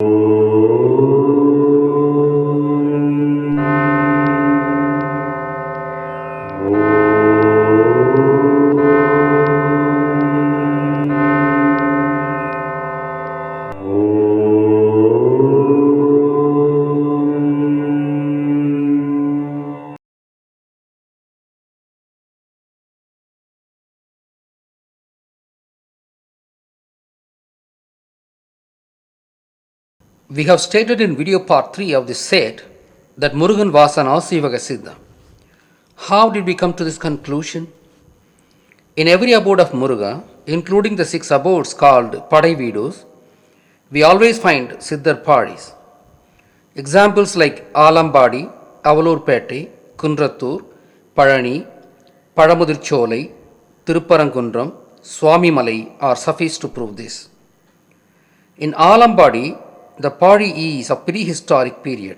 We have stated in video part 3 of this set that Murugan was an Asivaga Siddha. How did we come to this conclusion? In every abode of Muruga, including the 6 abodes called Padai Vidus, we always find Siddhar parties. Examples like Alambadi, Avalurpete, Kundratur, Parani, Padamudircholai, Tirupparangundram, Swami Malai are suffice to prove this. In Alambadi, the party is of prehistoric period.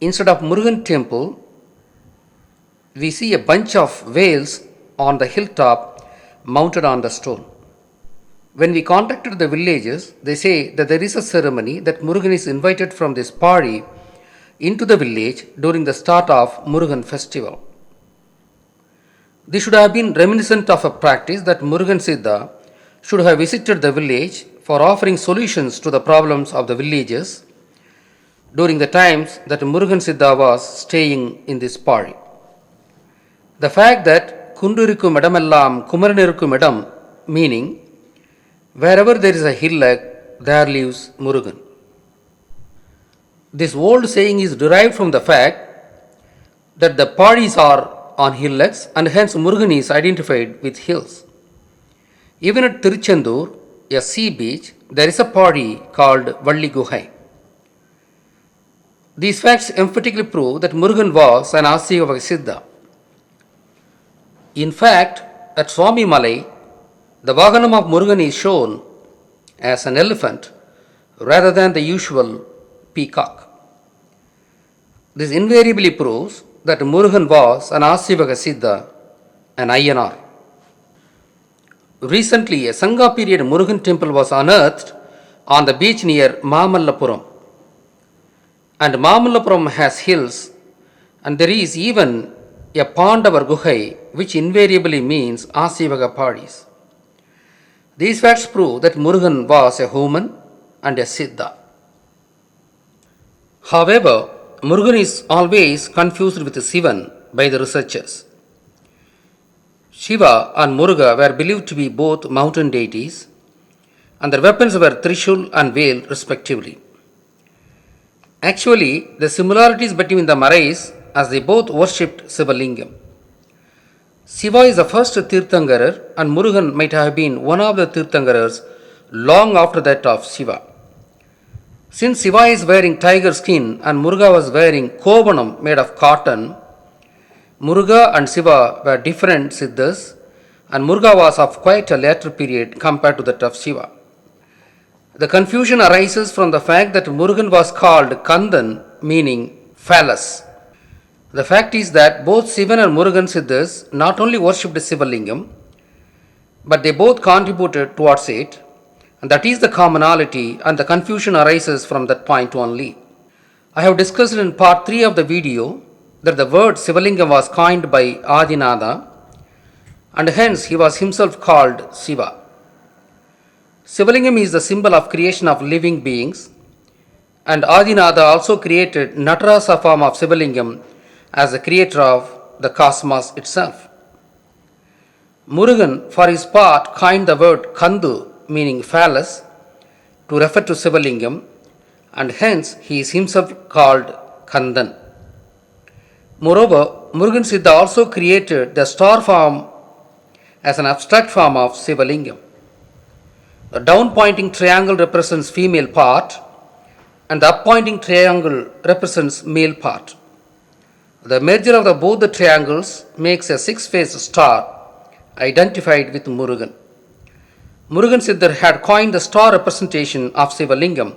Instead of Murugan temple, we see a bunch of whales on the hilltop mounted on the stone. When we contacted the villagers, they say that there is a ceremony that Murugan is invited from this party into the village during the start of Murugan festival. This should have been reminiscent of a practice that Murugan Siddha should have visited the village for offering solutions to the problems of the villagers during the times that Murugan Siddha was staying in this party. The fact that Kundurikum Edamellam Kumaranirukum Edam, meaning wherever there is a hillock, there lives Murugan. This old saying is derived from the fact that the parties are on hillocks and hence Murugan is identified with hills. Even at Tiruchendur, a sea beach, there is a party called Valli Guhai. These facts emphatically prove that Murugan was an Asivaka Siddha. In fact, at Swami Malai, the Vaganam of Murugan is shown as an elephant rather than the usual peacock. This invariably proves that Murugan was an Asivaka Siddha, an INR. Recently, a Sangha period Murugan temple was unearthed on the beach near Mamallapuram. And Mamallapuram has hills, and there is even a Pandava Guhai, which invariably means Asivaka parties. These facts prove that Murugan was a human and a Siddha. However, Murugan is always confused with Sivan by the researchers. Shiva and Muruga were believed to be both mountain deities, and their weapons were Trishul and Veil respectively. Actually, the similarities between them arise as they both worshipped Sivalingam. Shiva is the first Tirthankarar, and Murugan might have been one of the Tirthankarars long after that of Shiva. Since Shiva is wearing tiger skin and Muruga was wearing Kovanam made of cotton, Muruga and Shiva were different Siddhas, and Muruga was of quite a later period compared to that of Shiva. The confusion arises from the fact that Murugan was called Kandan, meaning phallus. The fact is that both Sivan and Murugan Siddhas not only worshipped Sivalingam, but they both contributed towards it, and that is the commonality, and the confusion arises from that point only. I have discussed in part 3 of the video that the word Sivalingam was coined by Adinatha, and hence he was himself called Shiva. Sivalingam is the symbol of creation of living beings, and Adinatha also created Natarasa form of Sivalingam as the creator of the cosmos itself. Murugan, for his part, coined the word Kandu, meaning phallus, to refer to Sivalingam, and hence he is himself called Kandan. Moreover, Murugan Siddha also created the star form as an abstract form of Sivalingam. The down-pointing triangle represents female part, and the up-pointing triangle represents male part. The merger of both the triangles makes a six-faced star identified with Murugan. Murugan Siddhar had coined the star representation of Sivalingam,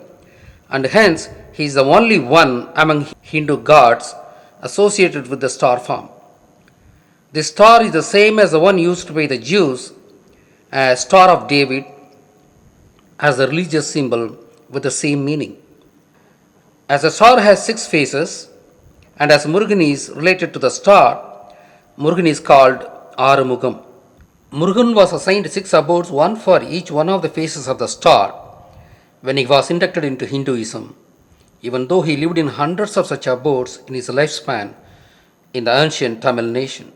and hence he is the only one among Hindu gods associated with the star form. This star is the same as the one used by the Jews as Star of David as the religious symbol with the same meaning. As a star has six faces, and as Murugan is related to the star, Murugan is called Arumugam. Murugan was assigned six abodes, one for each one of the faces of the star, when he was inducted into Hinduism, even though he lived in hundreds of such abodes in his lifespan in the ancient Tamil nation.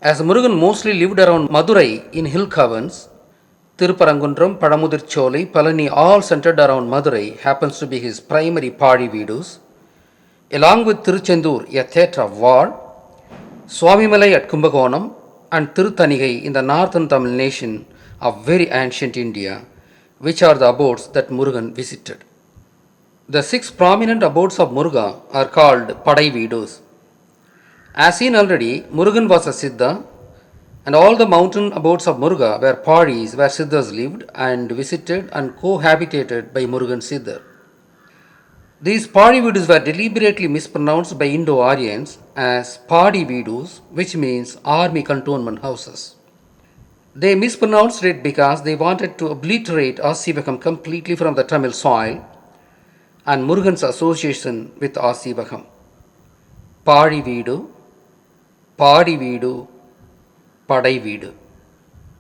As Murugan mostly lived around Madurai in hill caverns, Tirupparangundram, Padamudircholai, Palani, all centered around Madurai, happens to be his primary Padi Vidus, along with Tiruchendur, a theatre of war, Swamimalai at Kumbakonam, and Tirutanigai in the northern Tamil nation of very ancient India, which are the abodes that Murugan visited. The six prominent abodes of Muruga are called Padai Vidus. As seen already, Murugan was a Siddha, and all the mountain abodes of Muruga were Padis where Siddhas lived and visited and cohabitated by Murugan Siddhar. These Padi Vidus were deliberately mispronounced by Indo-Aryans as Padi Vidus, which means army cantonment houses. They mispronounced it because they wanted to obliterate Asivakam completely from the Tamil soil and Murugan's association with Asivakam. Padi Vidu, Padi Vidu, Padai Vidu.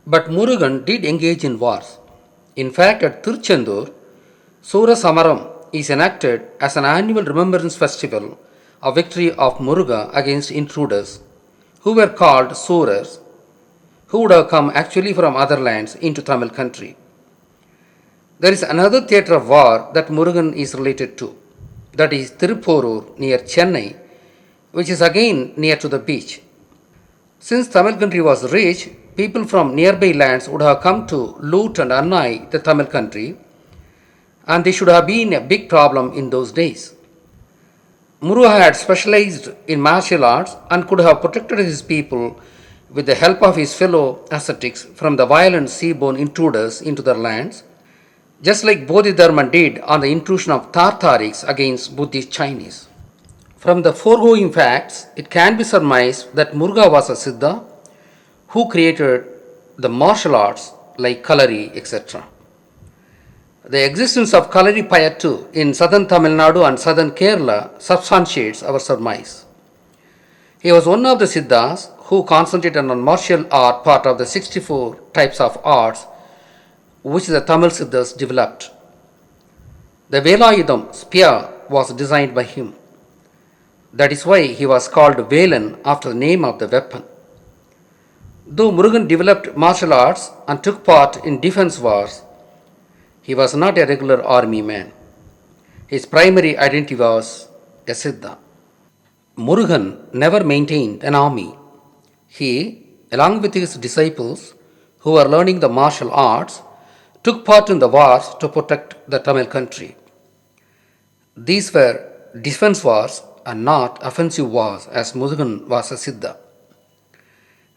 But Murugan did engage in wars. In fact, at Tiruchendur, Sura Samaram is enacted as an annual remembrance festival of victory of Muruga against intruders, who were called Suras, who would have come actually from other lands into Tamil country. There is another theatre of war that Murugan is related to, that is Tirupporur near Chennai, which is again near to the beach. Since Tamil country was rich, people from nearby lands would have come to loot and annoy the Tamil country, and this should have been a big problem in those days. Muruga had specialized in martial arts and could have protected his people with the help of his fellow ascetics from the violent seaborne intruders into their lands, just like Bodhidharma did on the intrusion of Tartarics against Buddhist Chinese. From the foregoing facts, it can be surmised that Muruga was a Siddha who created the martial arts like Kalari, etc. The existence of Kalari Payattu in southern Tamil Nadu and southern Kerala substantiates our surmise. He was one of the Siddhas who concentrated on martial art, part of the 64 types of arts which the Tamil Siddhas developed. The Velayudham spear was designed by him. That is why he was called Velan after the name of the weapon. Though Murugan developed martial arts and took part in defense wars, he was not a regular army man. His primary identity was a Siddha. Murugan never maintained an army. He, along with his disciples who were learning the martial arts, took part in the wars to protect the Tamil country. These were defense wars and not offensive wars, as Murugan was a Siddha.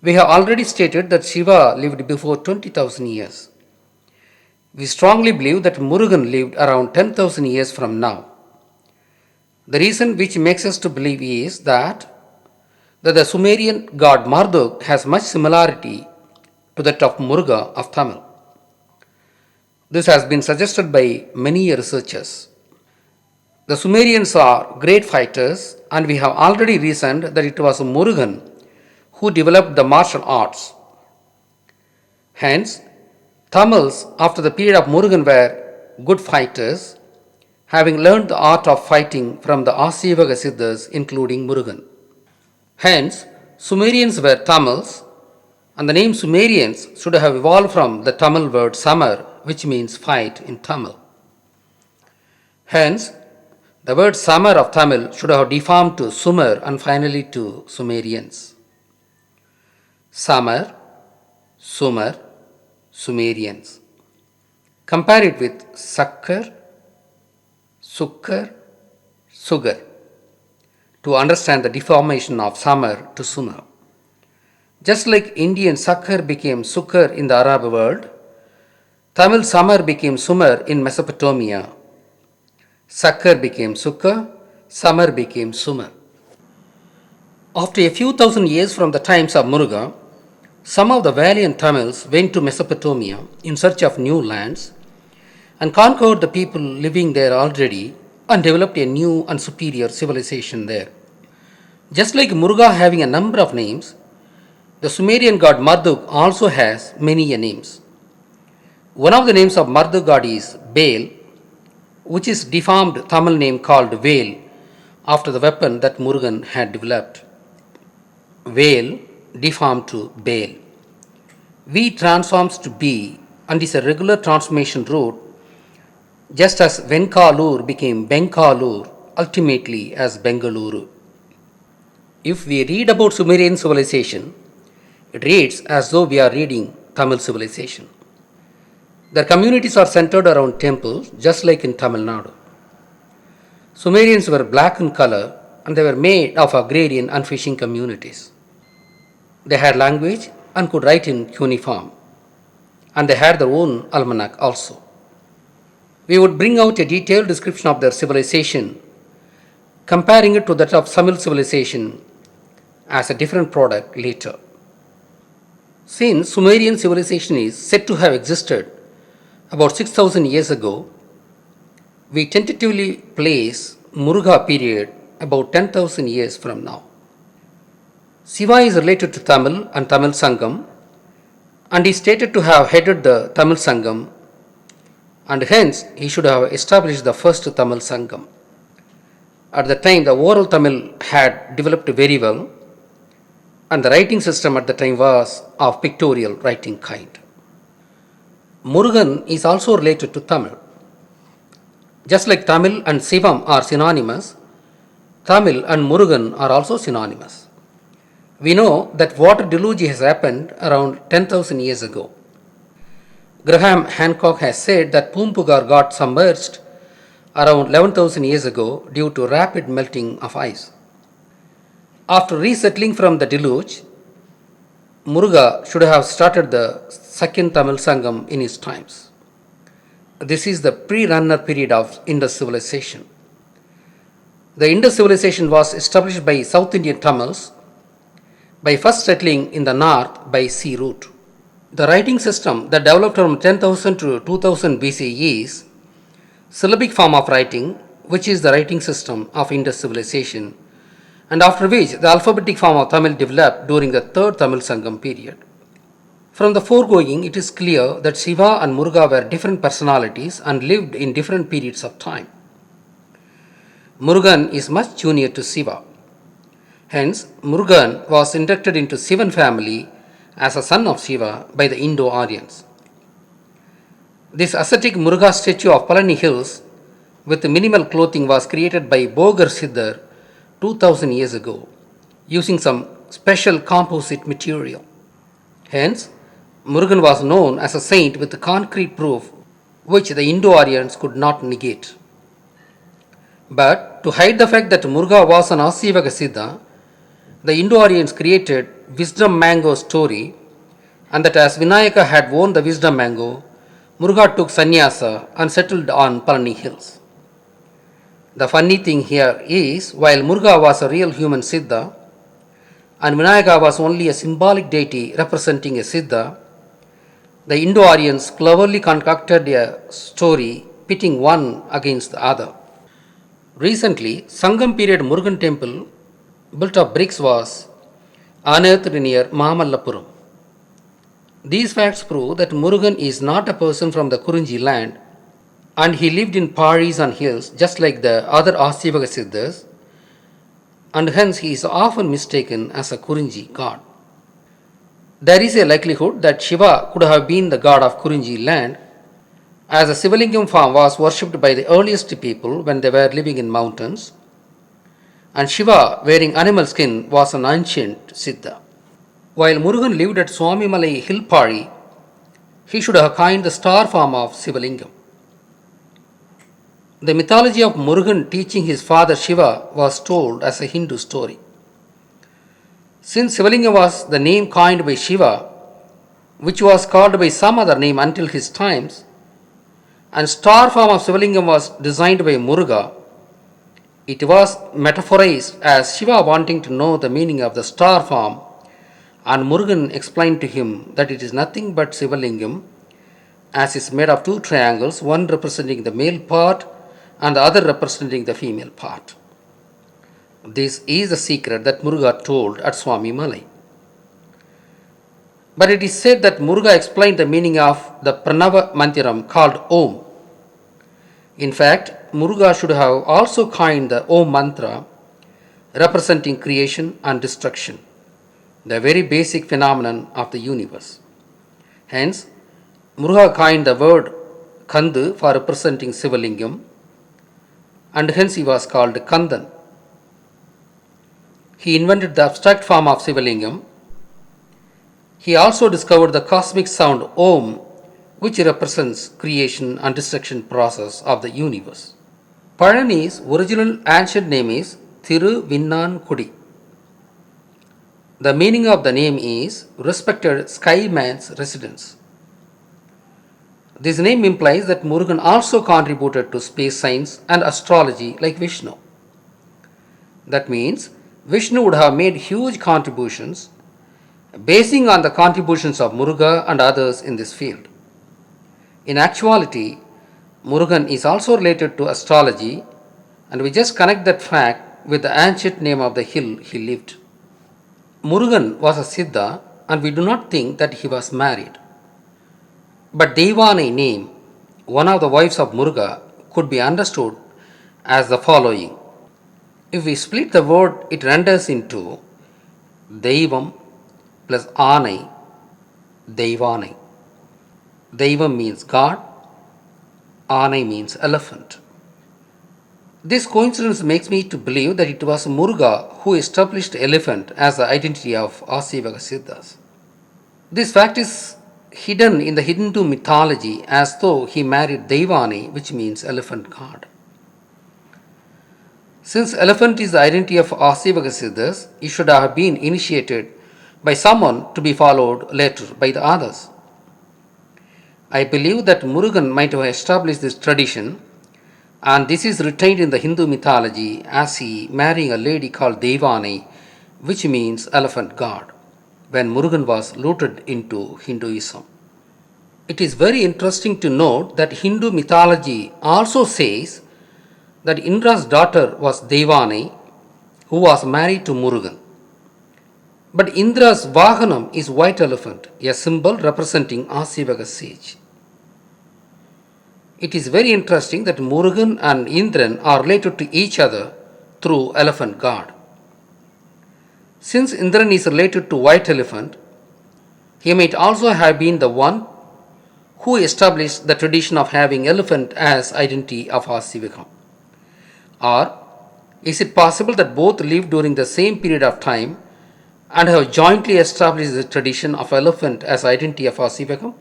We have already stated that Shiva lived before 20,000 years. We strongly believe that Murugan lived around 10,000 years from now. The reason which makes us to believe is that the Sumerian god Marduk has much similarity to that of Muruga of Tamil. This has been suggested by many researchers. The Sumerians are great fighters, and we have already reasoned that it was Murugan who developed the martial arts. Hence, Tamils after the period of Murugan were good fighters, having learned the art of fighting from the Asivaka Siddhas, including Murugan. Hence, Sumerians were Tamils, and the name Sumerians should have evolved from the Tamil word Samar, which means fight in Tamil. Hence, the word Samar of Tamil should have deformed to Sumer and finally to Sumerians. Samar, Sumer, Sumerians. Compare it with Sakkar, Sukkar, Sugar to understand the deformation of Samar to Sumer. Just like Indian Sakkar became Sukkar in the Arab world, Tamil Samar became Sumer in Mesopotamia. Sakkar became Sukkar, Samar became Sumer. After a few thousand years from the times of Muruga, some of the valiant Tamils went to Mesopotamia in search of new lands and conquered the people living there already and developed a new and superior civilization there. Just like Muruga having a number of names, the Sumerian god Marduk also has many names. One of the names of Marduk god is Baal, which is deformed Tamil name called Veil after the weapon that Murugan had developed. Veil deformed to Baal. V transforms to B and is a regular transformation route, just as Venkalur became Benkalur, ultimately as Bengaluru. If we read about Sumerian civilization, it reads as though we are reading Tamil civilization. Their communities are centered around temples, just like in Tamil Nadu. Sumerians were black in color and they were made of agrarian and fishing communities. They had language and could write in cuneiform, and they had their own almanac also. We would bring out a detailed description of their civilization, comparing it to that of Tamil civilization as a different product later. Since Sumerian civilization is said to have existed about 6000 years ago, we tentatively place Muruga period about 10,000 years from now. Shiva is related to Tamil and Tamil Sangam and is stated to have headed the Tamil Sangam, and hence he should have established the first Tamil Sangam. At the time, the oral Tamil had developed very well, and the writing system at the time was of pictorial writing kind. Murugan is also related to Tamil. Just like Tamil and Shivam are synonymous, Tamil and Murugan are also synonymous. We know that water deluge has happened around 10,000 years ago. Graham Hancock has said that Pumpugar got submerged around 11,000 years ago due to rapid melting of ice. After resettling from the deluge, Muruga should have started the second Tamil Sangam in his times. This is the pre-runner period of Indus civilization. The Indus civilization was established by South Indian Tamils by first settling in the north by sea route. The writing system that developed from 10,000 to 2000 BC is syllabic form of writing, which is the writing system of Indus civilization, and after which the alphabetic form of Tamil developed during the third Tamil Sangam period. From the foregoing, it is clear that Shiva and Muruga were different personalities and lived in different periods of time. Murugan is much junior to Shiva. Hence, Murugan was inducted into Shivan family as a son of Shiva by the Indo-Aryans. This ascetic Muruga statue of Palani Hills with minimal clothing was created by Bogar Siddhar 2000 years ago using some special composite material. Hence, Murugan was known as a saint with concrete proof which the Indo-Aryans could not negate. But to hide the fact that Muruga was an Asivaka Siddha, the Indo-Aryans created wisdom mango story, and that as Vinayaka had won the wisdom mango, Muruga took sannyasa and settled on Palani Hills. The funny thing here is, while Muruga was a real human Siddha and Vinayaka was only a symbolic deity representing a Siddha, the Indo-Aryans cleverly concocted a story pitting one against the other. Recently, Sangam period Murugan temple built of bricks was unearthed near Mamallapuram. These facts prove that Murugan is not a person from the Kurunji land, and he lived in Paris on hills just like the other Asivaka Siddhas, and hence he is often mistaken as a Kurunji god. There is a likelihood that Shiva could have been the god of Kurunji land, as the Sivalingam form was worshipped by the earliest people when they were living in mountains, and Shiva wearing animal skin was an ancient Siddha. While Murugan lived at Swamimalai hill Pari, he should have coined the star form of Sivalingam. The mythology of Murugan teaching his father Shiva was told as a Hindu story. Since Sivalingam was the name coined by Shiva, which was called by some other name until his times, and star form of Sivalingam was designed by Muruga, it was metaphorized as Shiva wanting to know the meaning of the star form, and Murugan explained to him that it is nothing but Sivalingam, as is made of two triangles, one representing the male part and the other representing the female part. This is the secret that Muruga told at Swami Malai. But it is said that Muruga explained the meaning of the Pranava manthiram called Om. In fact, Muruga should have also coined the Om mantra representing creation and destruction, the very basic phenomenon of the universe. Hence, Muruga coined the word Kandu for representing Sivalingam, and hence he was called Kandan. He invented the abstract form of Sivalingam. He also discovered the cosmic sound Om, which represents creation and destruction process of the universe. Palani's original ancient name is Thiruvinnankudi. The meaning of the name is respected sky man's residence. This name implies that Murugan also contributed to space science and astrology like Vishnu. That means Vishnu would have made huge contributions basing on the contributions of Muruga and others in this field. In actuality, Murugan is also related to astrology, and we just connect that fact with the ancient name of the hill he lived. Murugan was a Siddha, and we do not think that he was married. But Devani name, one of the wives of Muruga, could be understood as the following. If we split the word, it renders into Deivam plus Anai, Devani. Deivam means God, Anai means elephant. This coincidence makes me to believe that it was Muruga who established elephant as the identity of Asivaka Siddhas. This fact is hidden in the Hindu mythology as though he married Devani, which means elephant god. Since elephant is the identity of Asivaka Siddhas, he should have been initiated by someone to be followed later by the others. I believe that Murugan might have established this tradition, and this is retained in the Hindu mythology as he marrying a lady called Devani, which means elephant god, when Murugan was rooted into Hinduism. It is very interesting to note that Hindu mythology also says that Indra's daughter was Devani, who was married to Murugan. But Indra's Vahanam is white elephant, a symbol representing Asivaka sage. It is very interesting that Murugan and Indran are related to each other through elephant god. Since Indran is related to white elephant, he might also have been the one who established the tradition of having elephant as identity of Asivaka. Or is it possible that both lived during the same period of time and have jointly established the tradition of elephant as identity of Asivaka?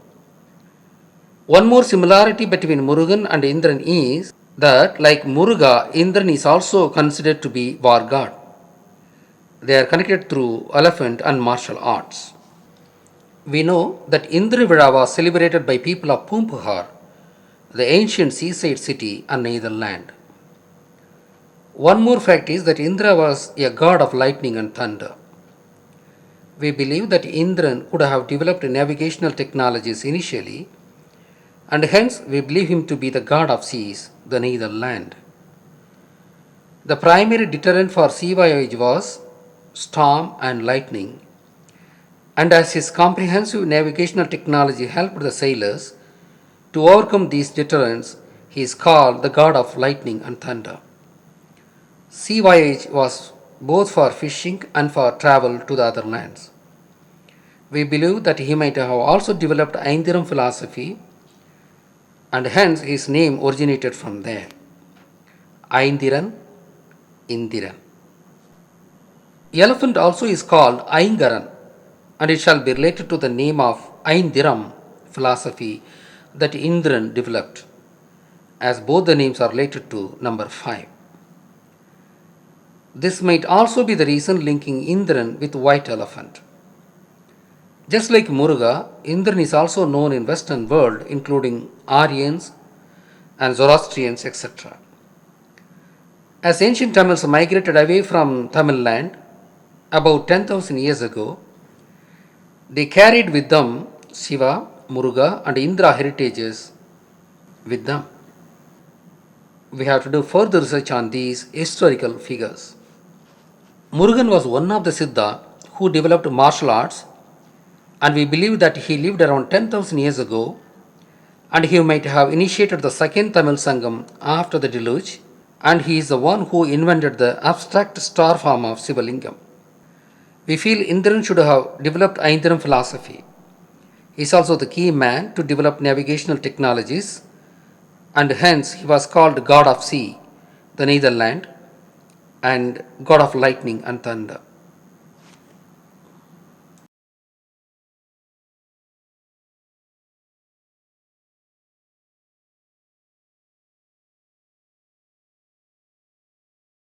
One more similarity between Murugan and Indran is that, like Muruga, Indran is also considered to be war god. They are connected through elephant and martial arts. We know that Indra was celebrated by people of Pumpuhar, the ancient seaside city and neithal land. One more fact is that Indra was a god of lightning and thunder. We believe that Indran could have developed navigational technologies initially, and hence we believe him to be the god of seas, the neithal land. The primary deterrent for sea voyage was storm and lightning, and as his comprehensive navigational technology helped the sailors to overcome these deterrents, he is called the god of lightning and thunder. Sea voyage was both for fishing and for travel to the other lands. We believe that he might have also developed Aindiram philosophy, and hence his name originated from there. Aindiran, Indiran. Elephant also is called Aingaran, and it shall be related to the name of Aindiram philosophy that Indran developed, as both the names are related to number 5. This might also be the reason linking Indran with white elephant. Just like Muruga, Indran is also known in Western world, including Aryans and Zoroastrians, etc. As ancient Tamils migrated away from Tamil land about 10,000 years ago, they carried with them Shiva, Muruga and Indra heritages with them. We have to do further research on these historical figures. Murugan was one of the Siddhar who developed martial arts, and we believe that he lived around 10,000 years ago, and he might have initiated the second Tamil sangam after the deluge, and he is the one who invented the abstract star form of Sivalingam. We feel Indran should have developed Aindiram philosophy. He is also the key man to develop navigational technologies, and hence he was called God of Sea, the neithal land, and God of lightning and thunder.